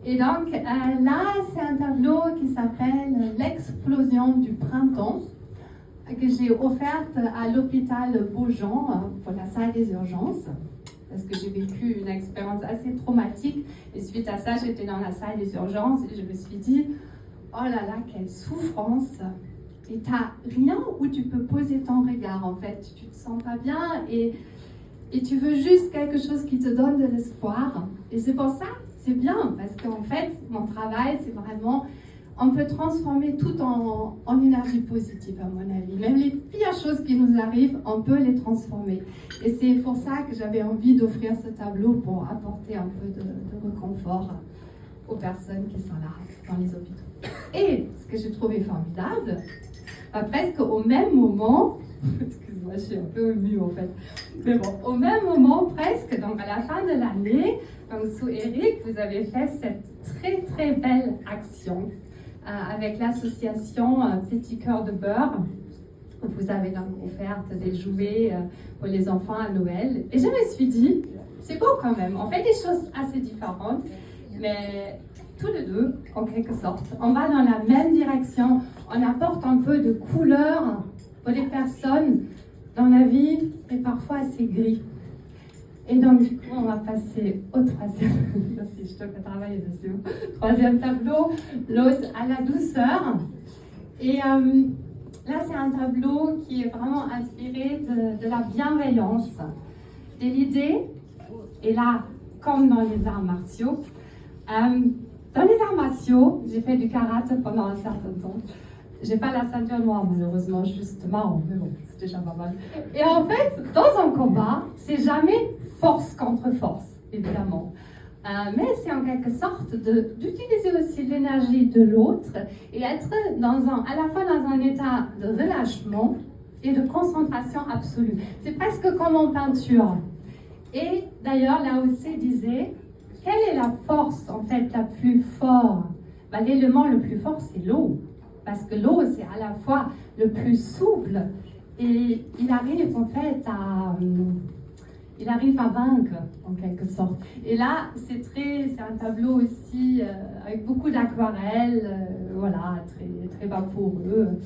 Et donc là, c'est un tableau qui s'appelle L'explosion du printemps, que j'ai offerte à l'hôpital Beaujon pour la salle des urgences, parce que j'ai vécu une expérience assez traumatique. Et suite à ça, j'étais dans la salle des urgences et je me suis dit, oh là là, quelle souffrance! Et tu n'as rien où tu peux poser ton regard, en fait. Tu ne te sens pas bien et tu veux juste quelque chose qui te donne de l'espoir. Et c'est pour ça, c'est bien, parce qu'en fait, mon travail, c'est vraiment, on peut transformer tout en énergie positive, à mon avis. Même les pires choses qui nous arrivent, on peut les transformer. Et c'est pour ça que j'avais envie d'offrir ce tableau pour apporter un peu de réconfort aux personnes qui sont là, dans les hôpitaux. Et ce que j'ai trouvé formidable, presque au même moment, excuse-moi, je suis un peu émue en fait, mais bon, au même moment presque, donc à la fin de l'année, donc sous Eric, vous avez fait cette très très belle action avec l'association Petit Cœur de Beurre. Vous avez donc offert des jouets pour les enfants à Noël. Et je me suis dit, c'est beau quand même, on fait des choses assez différentes, mais tous les deux, en quelque sorte, on va dans la même direction, on apporte un peu de couleur pour les personnes dans la vie est parfois assez gris. Et donc, du coup, on va passer au troisième, merci, je te fais travailler dessus, troisième tableau, l'autre à la douceur. Et là, c'est un tableau qui est vraiment inspiré de la bienveillance, de l'idée, et là, comme dans les arts martiaux, dans les arts martiaux, j'ai fait du karaté pendant un certain temps. J'ai pas la ceinture noire, malheureusement, juste marron, mais bon, c'est déjà pas mal. Et en fait, dans un combat, c'est jamais force contre force, évidemment. Mais c'est en quelque sorte d'utiliser aussi l'énergie de l'autre et être à la fois dans un état de relâchement et de concentration absolue. C'est presque comme en peinture. Et d'ailleurs, Lao Tse disait, quelle est la force en fait la plus forte? L'élément le plus fort, c'est l'eau. Parce que l'eau, c'est à la fois le plus souple et il arrive en fait à vaincre en quelque sorte. Et là, c'est un tableau aussi avec beaucoup d'aquarelles, voilà, très, très vaporeux.